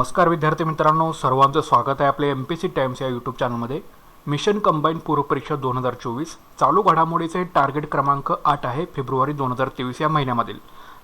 नमस्कार विद्यार्थी मित्रांनो, सर्वांचं स्वागत आहे आपल्या MPSC टाइम्स या यूट्यूब चॅनलमध्ये. मिशन कंबाईन पूर्व परीक्षा 2024 चालू घडामोडीचे टार्गेट क्रमांक 8 आहे फेब्रुवारी 2023 या महिन्यामधील.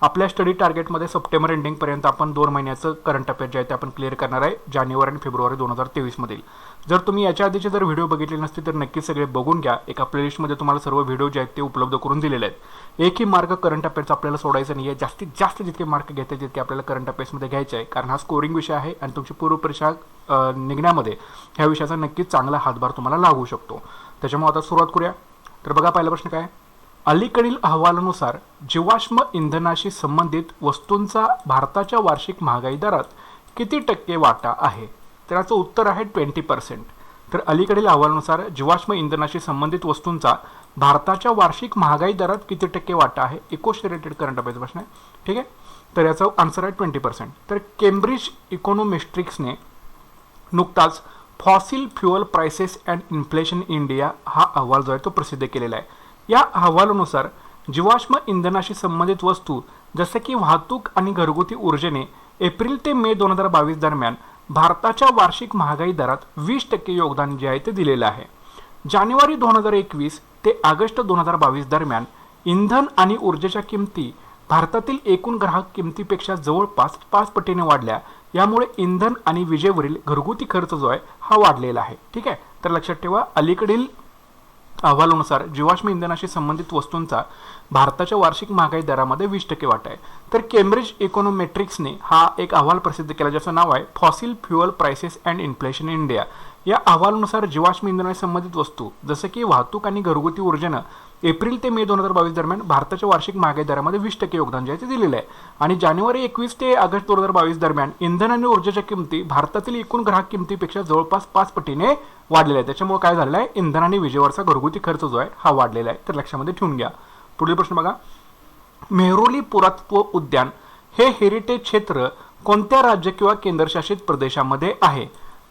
आपल्या स्टडी टार्गेटमध्ये सप्टेंबर एंडिंगपर्यंत आपण 2 महिन्याचं करंट अफेअर जे आहे ते आपण क्लिअर करणार आहे जानेवारी आणि फेब्रुवारी 2023 मधील. जर तुम्ही याच्या आधीचे जर व्हिडिओ बघितले नसतील तर नक्कीच सगळे बघून घ्या. एका प्लेलिस्टमध्ये तुम्हाला सर्व व्हिडिओ जे आहेत ते उपलब्ध करून दिलेले आहेत. एकही मार्क करंट अफेअरचा आपल्याला सोडायचं नाही आहे. जास्तीत जास्त जितके मार्क घेते तितके आपल्याला करंट अफेअर्समध्ये घ्यायचे आहे, कारण हा स्कोरिंग विषय आहे आणि तुमची पूर्व परीक्षा निघण्यामध्ये ह्या विषयाचा नक्कीच चांगला हातभार तुम्हाला लागू शकतो. त्याच्यामुळे आता सुरुवात करूया. तर बघा, पहिला प्रश्न काय. अलीकडील अहवालानुसार जीवाश्म इंधनाशी संबंधित वस्तूंचा भारताच्या वार्षिक महागाई दरात किती टक्के वाटा आहे? तर याचं उत्तर आहे 20%. तर अलीकडील अहवालानुसार जीवाश्म इंधनाशी संबंधित वस्तूंचा भारताच्या वार्षिक महागाई दरात किती टक्के वाटा आहे? इकोशी रिलेटेड करंट अफेअर्स प्रश्न आहे. ठीक आहे, तर याचा आन्सर आहे 20%. तर केम्ब्रिज इकॉनोमेट्रिक्सने नुकताच fossil fuel prices and inflation India हा अहवाल जो आहे तो प्रसिद्ध केलेला आहे. या अहवालानुसार जीवाश्म इंधनाशी संबंधित वस्तू जसे की वाहतूक आणि घरगुती ऊर्जेने एप्रिल ते मे 2022 दरम्यान भारताच्या वार्षिक महागाई दरात 20% योगदान जे आहे ते दिलेलं आहे. जानेवारी 2021 ते ऑगस्ट 2022 दरम्यान इंधन आणि ऊर्जेच्या किमती भारतातील एकूण ग्राहक किमतीपेक्षा जवळपास 5 पटीने वाढल्या. यामुळे इंधन आणि विजेवरील घरगुती खर्च जो आहे हा वाढलेला आहे. ठीक आहे, तर लक्षात ठेवा, अलीकडील अहवालानुसार जीवाश्म इंधनाशी संबंधित वस्तूंचा भारताच्या वार्षिक महागाई दरामध्ये 20% वाटा आहे. तर केम्ब्रिज इकॉनोमेट्रिक्सने हा एक अहवाल प्रसिद्ध केला ज्याचं नाव आहे fossil fuel prices and inflation India. या अहवालानुसार जीवाश्म इंधनाशी संबंधित वस्तू जसे की वाहतूक आणि घरगुती ऊर्जेनं एप्रिल ते मे 2022 दरम्यान भारताच्या वार्षिक महागाई दरामध्ये 20% योगदान जे आहे ते दिलेलं आहे. आणि जानेवारी 21 ते ऑगस्ट 2022 दरम्यान इंधन आणि ऊर्जेच्या किमती भारतातील एकूण ग्राहक किमतीपेक्षा जवळपास 5 पटीने वाढलेला आहे. त्याच्यामुळे काय झालेलं आहे, इंधन आणि विजेवरचा घरगुती खर्च जो आहे हा वाढलेला आहे. तर लक्षामध्ये ठेवून घ्या. पुढील प्रश्न बघा. मेहरोली पुरातत्व उद्यान हे हेरिटेज क्षेत्र कोणत्या राज्य किंवा केंद्रशासित प्रदेशामध्ये आहे?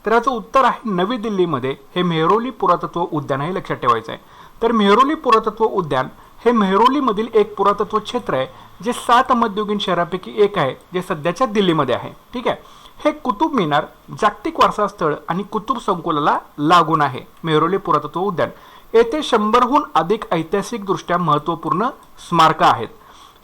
तर याचं उत्तर आहे नवी दिल्लीमध्ये हे मेहरोली पुरातत्व उद्यान आहे. लक्षात ठेवायचं आहे. तर मेहरोली पुरातत्व उद्यान हे मेहरोलीमधील एक पुरातत्व क्षेत्र आहे जे 7 मध्ययुगीन शहरापैकी एक आहे जे सध्याच्या दिल्लीमध्ये आहे. ठीक आहे, हे कुतुब मिनार, जागतिक वारसा स्थळ आणि कुतुब संकुलाला लागून आहे. मेहरोली पुरातत्व उद्यान येथे 100हून अधिक ऐतिहासिकदृष्ट्या महत्त्वपूर्ण स्मारकं आहेत.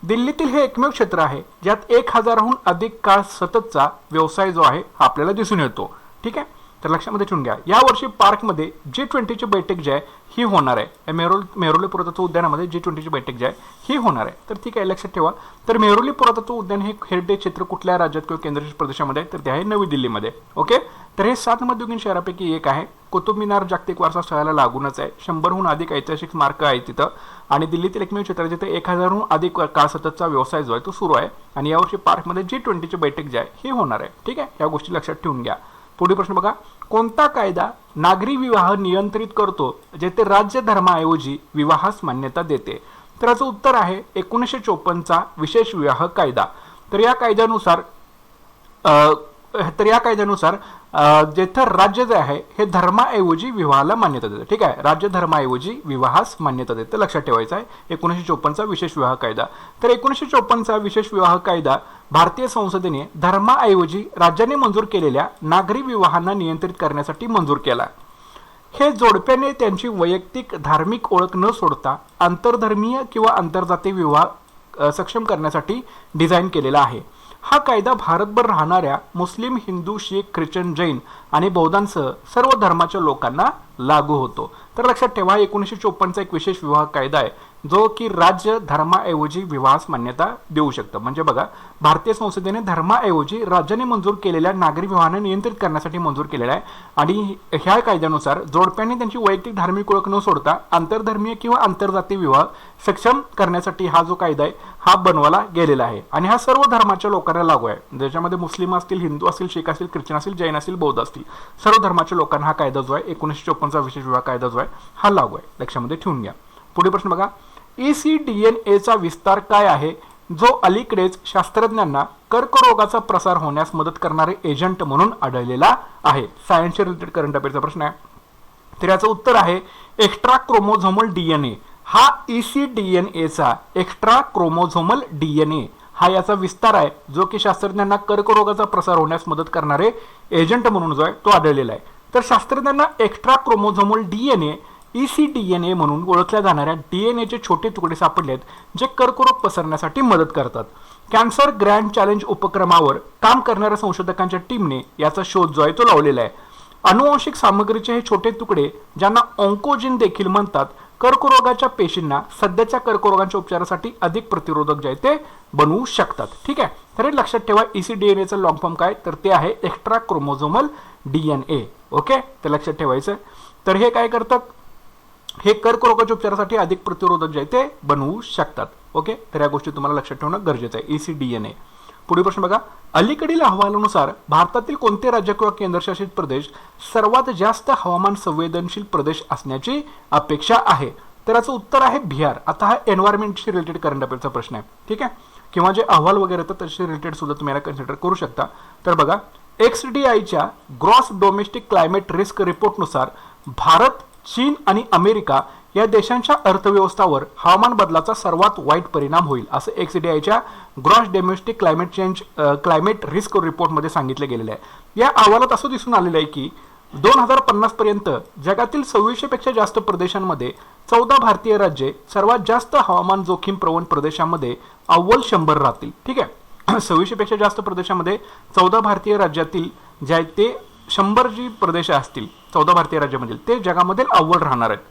दिल्लीतील हे एकमेव क्षेत्र आहे ज्यात 1000हून अधिक काळ सततचा व्यवसाय जो आहे हा आपल्याला दिसून येतो. ठीक आहे, तर लक्षामध्ये ठेवून घ्या. यावर्षी पार्कमध्ये G20ची बैठक जी आहे ही होणार आहे. मेहरोली पुरातत्व उद्यानामध्ये G20ची बैठक जी आहे ही होणार आहे. तर ठीक आहे, लक्षात ठेवा. तर मेहरोली पुरातत्व उद्यान हे हेरिटेज क्षेत्र कुठल्या राज्यात किंवा केंद्रशासित प्रदेशामध्ये आहे? तर ते आहे नवी दिल्लीमध्ये. ओके, तर हे 7 मध्ययुगीन शहरापैकी एक आहे. कुतुब मिनार जागतिक वारसा स्थळाला लागूनच आहे. 100हून अधिक ऐतिहासिक स्मारकं आहेत तिथं. आणि दिल्लीतील एकमेव क्षेत्र जिथे 1000हून अधिक काळ सततचा व्यवसाय जो आहे तो सुरू आहे. आणि यावर्षी पार्कमध्ये G20ची बैठक जी आहे ही होणार आहे. ठीक आहे, या गोष्टी लक्षात ठेवून घ्या. पुढील प्रश्न बघा. कोणता कायदा नागरी विवाह नियंत्रित करतो जेथे राज्य धर्माऐवजी विवाहास मान्यता देते? तर याचं उत्तर आहे 1954चा विशेष विवाह कायदा. तर या कायद्यानुसार जेथे राज्य जे आहे हे धर्माऐवजी विवाहाला मान्यता देते. ठीक आहे, राज्य धर्माऐवजी विवाहास मान्यता देते. लक्षात ठेवायचं आहे 1954चा विशेष विवाह कायदा. तर 1954चा विशेष विवाह कायदा भारतीय संसदेने धर्माऐवजी राज्याने मंजूर केलेल्या नागरी विवाहांना नियंत्रित करण्यासाठी मंजूर केला. हे जोडप्याने त्यांची वैयक्तिक धार्मिक ओळख न सोडता आंतरधर्मीय किंवा आंतरजातीय विवाह सक्षम करण्यासाठी डिझाईन केलेला आहे. हा कायदा भारतभर राहणाऱ्या मुस्लिम, हिंदू, शीख, ख्रिश्चन, जैन आणि बौद्धांसह सर्व धर्माच्या लोकांना लागू होतो. तर लक्षात ठेवा, 1954चा एक विशेष विवाह कायदा आहे जो की राज्य धर्माऐवजी विवाहास मान्यता देऊ शकतं. म्हणजे बघा, भारतीय संसदेने धर्माऐवजी राज्याने मंजूर केलेल्या नागरी विवाहांना नियंत्रित करण्यासाठी मंजूर केलेला आहे. आणि ह्या कायद्यानुसार जोडप्यांनी त्यांची वैयक्तिक धार्मिक ओळख न सोडता आंतरधर्मीय किंवा आंतरजातीय विवाह सक्षम करण्यासाठी हा जो कायदा आहे हा बनवला गेलेला आहे. आणि हा सर्व धर्माच्या लोकांना लागू आहे. ज्याच्यामध्ये मुस्लिम असतील, हिंदू असतील, शीख असतील, ख्रिश्चन असतील, जैन असतील, बौद्ध असतील, सर्व धर्माच्या लोकांना हा कायदा जो आहे 1954चा विशेष विवाह कायदा जो आहे हा लागू आहे. लक्षामध्ये ठेवून घ्या. पुढील प्रश्न बघा. ECDNAचा विस्तार काय आहे जो अलीकडेच शास्त्रज्ञांना कर्करोगाचा प्रसार होण्यास मदत करणारे एजंट म्हणून आढळलेला आहे? सायन्सशी रिलेटेड करंट अफेअरचा प्रश्न आहे. तर याचं उत्तर आहे एक्स्ट्रा क्रोमोझोमल DNA. हा ECDNAचा एक्स्ट्रा क्रोमोझोमल DNA हा याचा विस्तार आहे, जो की शास्त्रज्ञांना कर्करोगाचा प्रसार होण्यास मदत करणारे एजंट म्हणून जो आहे तो आढळलेला आहे. तर शास्त्रज्ञांना एक्स्ट्रा क्रोमोझोमल डीएनए ECDNA म्हणून ओळखल्या जाणाऱ्या डीएनएचे छोटे तुकडे सापडलेत, जे कर्करोग पसरण्यासाठी मदत करतात. कॅन्सर ग्रँड चॅलेंज उपक्रमावर काम करणाऱ्या संशोधकांच्या टीमने याचा शोध जो आहे तो लावलेला आहे. अनुवांशिक सामग्रीचे हे छोटे तुकडे, ज्यांना ऑन्कोजिन देखील म्हणतात, कर्करोगाच्या पेशींना सध्याच्या कर्करोगांच्या उपचारासाठी अधिक प्रतिरोधक जे आहे ते बनवू शकतात. ठीक आहे, तर हे लक्षात ठेवा. ECDNAचं लॉंग फॉर्म काय, तर ते आहे एक्स्ट्रा क्रोमोझोमल DNA. ओके, तर लक्षात ठेवायचं. तर हे काय करतात, हे कर्करोगाच्या उपचारासाठी अधिक प्रतिरोधक जे आहे ते बनवू शकतात. ओके, तर या गोष्टी तुम्हाला लक्षात ठेवणं गरजेचं आहे. ECDNA. पुढील प्रश्न बघा, अलीकडील अहवालानुसार भारतातील कोणते राज्य किंवा केंद्रशासित प्रदेश सर्वात जास्त हवामान संवेदनशील प्रदेश असण्याची अपेक्षा आहे? तर याचं उत्तर आहे बिहार. आता हा एन्व्हायरमेंटशी रिलेटेड करंट अफेअरचा प्रश्न आहे. ठीक आहे, किंवा जे अहवाल वगैरे येतात त्याशी रिलेटेड सुद्धा तुम्ही याला कन्सिडर करू शकता. तर बघा, XDIच्या ग्रॉस डोमेस्टिक क्लायमेट रिस्क रिपोर्टनुसार भारत, चीन आणि अमेरिका या देशांच्या अर्थव्यवस्थावर हवामान बदलाचा सर्वात वाईट परिणाम होईल, असं XDIच्या ग्रॉस डोमेस्टिक क्लायमेट रिस्क रिपोर्टमध्ये सांगितले गेलेले आहे. या अहवालात असं दिसून आलेलं आहे की 2050 पर्यंत जगातील 2600 पेक्षा जास्त प्रदेशांमध्ये 14 भारतीय राज्ये सर्वात जास्त हवामान जोखीम प्रवण प्रदेशांमध्ये अव्वल 100 राहतील. ठीक आहे, 2600 पेक्षा जास्त प्रदेशांमध्ये 14 भारतीय राज्यातील जे आहेत ते 100 जी प्रदेश असतील 14 भारतीय राज्यामधील ते जगामध्ये अव्वल राहणार आहेत.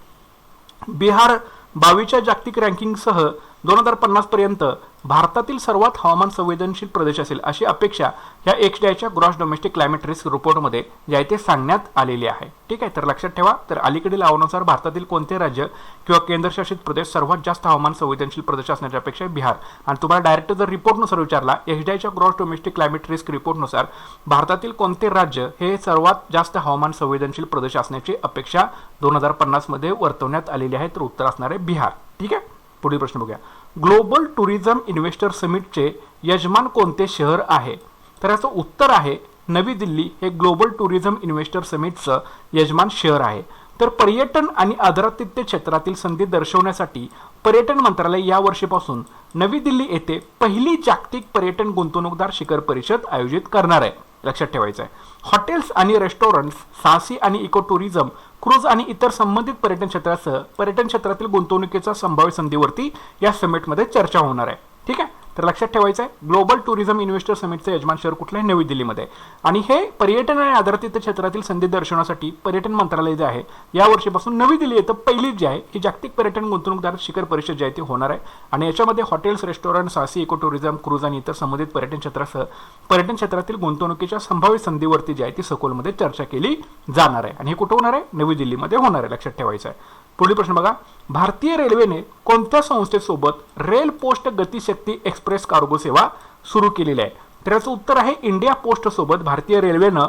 बिहार 22च्या जागतिक रँकिंगसह 2050 पर्यंत भारतातील सर्वात हवामान संवेदनशील प्रदेश असेल, अशी अपेक्षा या XDIच्या ग्रॉस डोमेस्टिक क्लायमेट रिस्क रिपोर्टमध्ये जे आहे ते सांगण्यात आलेली आहे. ठीक आहे, तर लक्षात ठेवा. तर अलीकडील अहवालानुसार भारतातील कोणते राज्य किंवा केंद्रशासित प्रदेश सर्वात जास्त हवामान संवेदनशील प्रदेश असण्याची अपेक्षा आहे? बिहार. आणि तुम्हाला डायरेक्ट जर रिपोर्टनुसार विचारला, XDIच्या ग्रॉस डोमेस्टिक क्लायमेट रिस्क रिपोर्टनुसार भारतातील कोणते राज्य हे सर्वात जास्त हवामान संवेदनशील प्रदेश असण्याची अपेक्षा 2050 मध्ये वर्तवण्यात आलेली आहे? तर उत्तर असणार आहे बिहार. ठीक आहे, पुढील प्रश्न बघूया. ग्लोबल टुरिझम इन्व्हेस्टर समिटचे यजमान कोणते शहर आहे? तर याचं उत्तर आहे नवी दिल्ली. हे ग्लोबल टुरिझम इन्व्हेस्टर समिटचं यजमान शहर आहे. तर पर्यटन आणि आदरातिथ्य क्षेत्रातील संधी दर्शवण्यासाठी पर्यटन मंत्रालय या वर्षीपासून नवी दिल्ली येथे पहिली जागतिक पर्यटन गुंतवणूकदार शिखर परिषद आयोजित करणार आहे. लक्षात ठेवायचं आहे. हॉटेल्स आणि रेस्टॉरंट्स, साहसी आणि इको टुरिझम, क्रूज आणि इतर संबंधित पर्यटन क्षेत्रासह पर्यटन क्षेत्रातील गुंतवणुकीच्या संभाव्य संधीवरती या समिटमध्ये चर्चा होणार आहे. ठीक आहे, तर लक्षात ठेवायचं आहे. ग्लोबल टुरिझम इन्व्हेस्टर समिटचं यजमान शहर कुठलं आहे? नवी दिल्लीमध्ये. आणि हे पर्यटन आणि आदरातिथ्य क्षेत्रातील संधी दर्शवण्यासाठी पर्यटन मंत्रालय जे आहे या वर्षीपासून नवी दिल्ली येथे पहिली जी आहे ही जागतिक पर्यटन गुंतवणूकदार शिखर परिषद जी आहे ती होणार आहे. आणि याच्यामध्ये हॉटेल्स, रेस्टॉरंट, साहसी, इको टुरिझम, क्रूज आणि इतर संबंधित पर्यटन क्षेत्रासह पर्यटन क्षेत्रातील गुंतवणुकीच्या संभाव्य संधीवरती जी आहे ती सखोलमध्ये चर्चा केली जाणार आहे. आणि हे कुठं होणार आहे? नवी दिल्लीमध्ये होणार आहे. लक्षात ठेवायचं आहे. पुढील प्रश्न बघा, भारतीय रेल्वेने कोणत्या संस्थेसोबत रेल पोस्ट गतिशक्ती एक्सप्रेस कार्गो सेवा सुरू केलेली आहे? तर याचं उत्तर आहे इंडिया पोस्ट सोबत भारतीय रेल्वेनं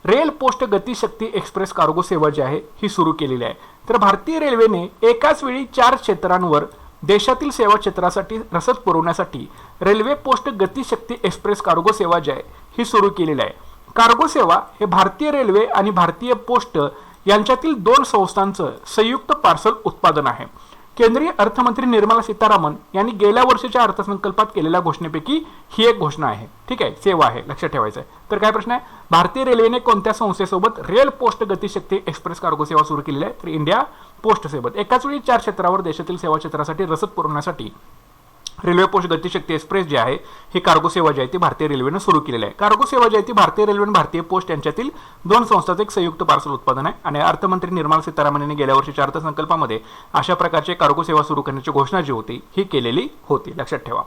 रेल पोस्ट गतिशक्ती एक्सप्रेस कार्गो सेवा जी आहे ही सुरू केलेली आहे. तर भारतीय रेल्वेने एकाच वेळी 4 क्षेत्रांवर देशातील सेवा क्षेत्रासाठी रसद पुरवण्यासाठी रेल्वे पोस्ट गतिशक्ती एक्सप्रेस कार्गो सेवा जी आहे ही सुरू केलेली आहे. कार्गो सेवा हे भारतीय रेल्वे आणि भारतीय पोस्ट यांच्यातील 2 संस्थांचं संयुक्त पार्सल उत्पादन आहे. केंद्रीय अर्थमंत्री निर्मला सीतारामन यांनी गेल्या वर्षीच्या अर्थसंकल्पात केलेल्या घोषणेपैकी ही एक घोषणा आहे. ठीक आहे, सेवा आहे. लक्षात ठेवायचं आहे. तर काय प्रश्न आहे? भारतीय रेल्वेने कोणत्या संस्थेसोबत रेल पोस्ट गतिशक्ती एक्सप्रेस कार्गो सेवा सुरू केलेली आहे? तर इंडिया पोस्ट सोबत एकाच वेळी 4 क्षेत्रावर देशातील सेवा क्षेत्रासाठी रसद पुरवण्यासाठी रेल्वे पोस्ट गतिशक्ती एक्सप्रेस जी आहे ही कार्गो सेवा जी आहे ती भारतीय रेल्वेने सुरू केलेली आहे. कार्गो सेवा जी आहे ती भारतीय रेल्वे आणि भारतीय पोस्ट यांच्यातील 2 संस्थांचं एक संयुक्त पार्सल उत्पादन आहे. आणि अर्थमंत्री निर्मला सीतारामन यांनी गेल्या वर्षीच्या अर्थसंकल्पामध्ये अशा प्रकारचे कार्गो सेवा सुरू करण्याची घोषणा जी होती ही केलेली होती. लक्षात ठेवा.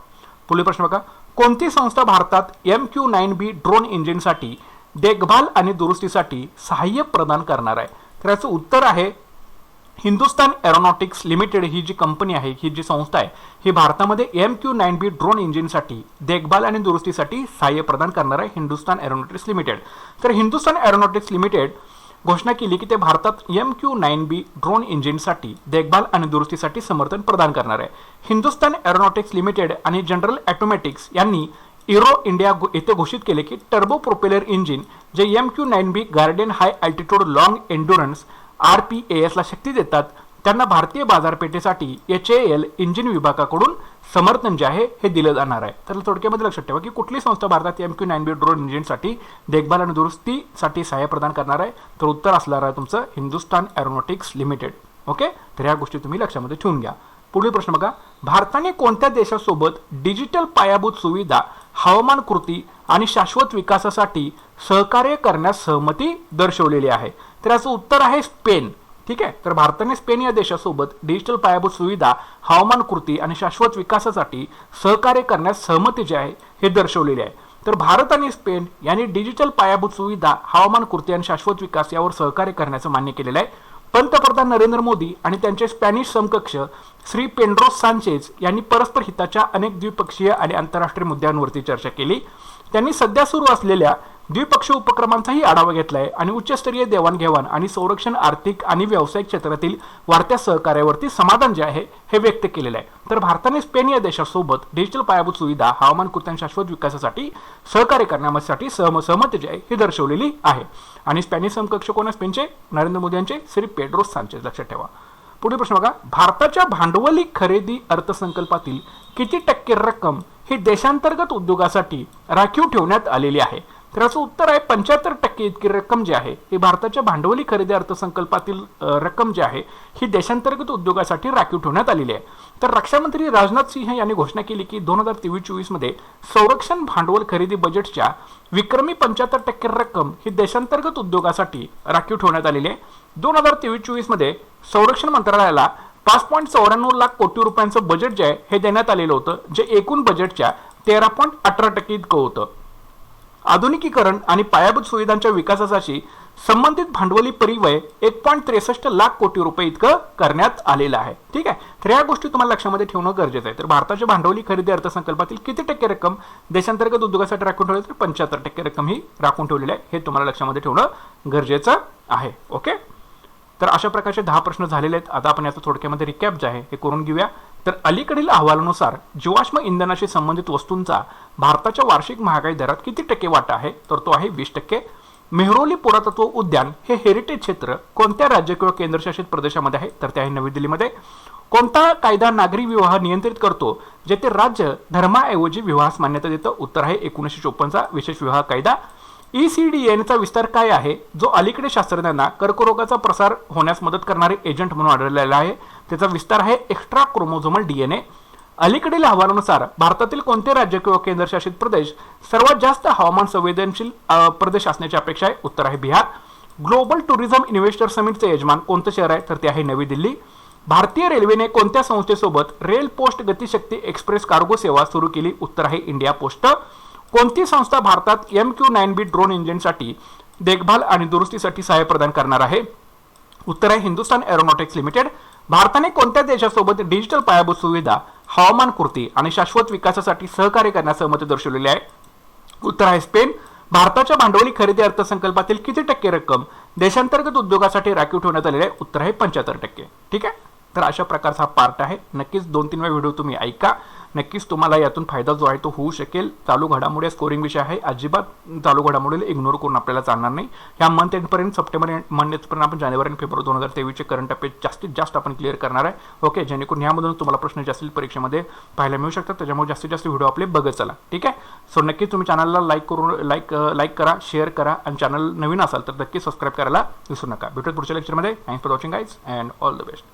पुढील प्रश्न बघा, कोणती संस्था भारतात MQ-9B ड्रोन इंजिनसाठी देखभाल आणि दुरुस्तीसाठी सहाय्य प्रदान करणार आहे? तर याचं उत्तर आहे हिंदुस्तान एरोनॉटिक्स लिमिटेड. ही जी कंपनी आहे, ही जी संस्था आहे, ही भारतामध्ये MQ-9B ड्रोन इंजिनसाठी देखभाल आणि दुरुस्तीसाठी सहाय्य प्रदान करणार आहे. Hindustan aeronautics limited. तर हिंदुस्तान एरोनॉटिक्स लिमिटेड घोषणा केली की ते भारतात MQ-9B ड्रोन इंजिनसाठी देखभाल आणि दुरुस्तीसाठी समर्थन प्रदान करणार आहे. हिंदुस्तान एरोनॉटिक्स लिमिटेड आणि जनरल ऑटोमॅटिक्स यांनी एरो इंडिया येथे घोषित केले की टर्बो प्रोपेलर इंजिन जे MQ-9B गार्डियन हाय अल्टिट्यूड लॉंग एंड्युरन्स RPAS ला शक्ती देतात त्यांना भारतीय बाजारपेठेसाठी HAL इंजिन विभागाकडून समर्थन जे आहे हे दिलं जाणार आहे. तर थोडक्यामध्ये लक्षात ठेवा की कुठली संस्था भारतात MQ-9B ड्रोन इंजिनसाठी देखभाल आणि दुरुस्तीसाठी सहाय्य प्रदान करणार आहे. तर उत्तर असणार आहे तुमचं हिंदुस्तान एरोनॉटिक्स लिमिटेड. ओके, तर ह्या गोष्टी तुम्ही लक्षामध्ये ठेवून घ्या. पुढील प्रश्न बघा, भारताने कोणत्या देशासोबत डिजिटल पायाभूत सुविधा, हवामान कृती आणि शाश्वत विकासासाठी सहकार्य करण्यास सहमती दर्शवलेली आहे? तर याचं उत्तर आहे स्पेन. ठीक आहे, तर भारताने स्पेन या देशासोबत डिजिटल पायाभूत सुविधा, हवामान कृती आणि शाश्वत विकासासाठी सहकार्य करण्यास सहमती जी आहे हे दर्शवलेली आहे. तर भारत आणि स्पेन यांनी डिजिटल पायाभूत सुविधा, हवामान कृती आणि शाश्वत विकास यावर सहकार्य करण्याचं मान्य केलेलं आहे. पंतप्रधान नरेंद्र मोदी आणि त्यांचे स्पॅनिश समकक्ष श्री पेड्रो सांचेज यांनी परस्पर हिताच्या अनेक द्विपक्षीय आणि आंतरराष्ट्रीय मुद्द्यांवरती चर्चा केली. त्यांनी सध्या सुरू असलेल्या द्विपक्षीय उपक्रमांचाही आढावा घेतलाय आणि उच्चस्तरीय देवाणघेवाण आणि संरक्षण, आर्थिक आणि व्यावसायिक क्षेत्रातील वाढत्या सहकार्यावरती समाधान जे आहे हे व्यक्त केलेलं आहे. तर भारताने स्पेन या देशासोबत डिजिटल पायाभूत सुविधा, हवामान कृती आणि शाश्वत विकासासाठी सहकार्य करण्यासाठी सहमती जी आहे ही दर्शवलेली आहे. आणि स्पॅनिश समकक्ष कोण? स्पेनचे नरेंद्र मोदी यांचे श्री पेड्रो सांचेज. लक्षात ठेवा. पुढील प्रश्न बघा, भारताच्या भांडवली खरेदी अर्थसंकल्पातील किती टक्के रक्कम ही देशांतर्गत उद्योगासाठी राखीव ठेवण्यात आलेली आहे? तर याचं उत्तर आहे 75% इतकी रक्कम जी आहे ही भारताच्या भांडवली खरेदी अर्थसंकल्पातील रक्कम जी आहे ही देशांतर्गत उद्योगासाठी राखीव ठेवण्यात आलेली आहे. तर रक्षामंत्री राजनाथ सिंह यांनी घोषणा केली की 2023-24 मध्ये संरक्षण भांडवल खरेदी बजेटच्या विक्रमी 75% रक्कम ही देशांतर्गत उद्योगासाठी राखीव ठेवण्यात आलेली आहे. 2023-24 मध्ये संरक्षण मंत्रालयाला 5.94 लाख कोटी रुपयांचं बजेट जे आहे हे देण्यात आलेलं होतं, जे एकूण बजेटच्या 13.18% इतकं होतं. आधुनिकीकरण आणि पायाभूत सुविधांच्या विकासासाठी संबंधित भांडवली परिव्यय 1.63 लाख कोटी रुपये इतकं करण्यात आलेलं आहे. ठीक आहे, तर या गोष्टी तुम्हाला लक्षामध्ये ठेवणं गरजेचं आहे. तर भारताच्या भांडवली खरेदी अर्थसंकल्पातील किती टक्के रक्कम देशांतर्गत उद्योगासाठी राखून ठेवली? तर 75% रक्कम ही राखून ठेवलेली आहे. हे तुम्हाला लक्षामध्ये ठेवणं गरजेचं आहे. ओके, तर अशा प्रकारचे 10 प्रश्न झालेले आहेत. आता आपण याचं थोडक्यामध्ये रिकॅप जे आहे हे करून घेऊया. तर अलीकडील अहवालानुसार जीवाश्म इंधनाशी संबंधित वस्तूंचा भारताच्या वार्षिक महागाई दरात किती टक्के वाटा आहे? तर तो आहे 20%. मेहरोली पुरातत्व उद्यान हे हेरिटेज क्षेत्र कोणत्या राज्य किंवा केंद्रशासित प्रदेशामध्ये आहे? तर ते आहे नवी दिल्लीमध्ये. कोणता कायदा नागरी विवाह नियंत्रित करतो जेथे राज्य धर्माऐवजी विवाहास मान्यता देतं? उत्तर आहे 1954चा विशेष विवाह कायदा. ECDNचा विस्तार काय आहे, जो अलीकडे शास्त्रज्ञांना कर्करोगाचा प्रसार होण्यास मदत करणारे एजंट म्हणून आढळलेला आहे? त्याचा विस्तार आहे एक्स्ट्रा क्रोमोझोमल DNA. अलीकडील अहवालानुसार भारतातील कोणते राज्य किंवा केंद्रशासित प्रदेश सर्वात जास्त हवामान संवेदनशील प्रदेश असण्याची अपेक्षा आहे? उत्तर आहे बिहार. ग्लोबल टुरिझम इन्व्हेस्टर समिटचे यजमान कोणतं शहर आहे? तर ते आहे नवी दिल्ली. भारतीय रेल्वेने कोणत्या संस्थेसोबत रेल पोस्ट गतिशक्ती एक्सप्रेस कार्गो सेवा सुरू केली? उत्तर आहे इंडिया पोस्ट. कोणती संस्था भारतात MQ-9B ड्रोन इंजिनसाठी देखभाल आणि दुरुस्तीसाठी सहाय्य प्रदान करणार आहे? उत्तर आहे हिंदुस्तान एरोनॉटिक्स लिमिटेड. भारताने कोणत्या देशासोबत डिजिटल पायाभूत सुविधा, हवामान कृती आणि शाश्वत विकासासाठी सहकार्य करण्यास सहमती दर्शवलेली आहे? उत्तर आहे स्पेन. भारताच्या भांडवली खरेदी अर्थसंकल्पातील किती टक्के रक्कम देशांतर्गत उद्योगासाठी राखीव ठेवण्यात आलेली आहे? उत्तर आहे 75%. ठीक आहे, तर अशा प्रकारचा हा पार्ट आहे. नक्कीच 2-3 वेळा व्हिडिओ तुम्ही ऐका. नक्कीच तुम्हाला यातून फायदा जो आहे तो होऊ शकेल. चालू घडामोडी स्कोरिंग विषय आहे, अजिबात चालू घडामोडीला इग्नोर करून आपल्याला चालणार नाही. ह्या मंथ एंडपर्यंत, सप्टेंबर मंथपर्यंत आपण जानेवारी आणि फेब्रुवारी 2023चे करंट अफेअर्स जास्तीत जास्त आपण क्लिअर करणार आहे. ओके, जेणेकरून ह्यामधून तुम्हाला प्रश्न जास्तीत परीक्षेमध्ये पाहायला मिळू शकतात. त्याच्यामुळे जास्तीत जास्त व्हिडिओ आपले बघत चला. ठीक आहे, सो नक्कीच तुम्ही चॅनलला लाईक करा, शेअर करा आणि चॅनल नवीन असाल तर नक्की सबस्क्राईब करायला विसरू नका. भेटूया पुढच्या लेक्चरमध्ये. Thanks for watching guys and all the best.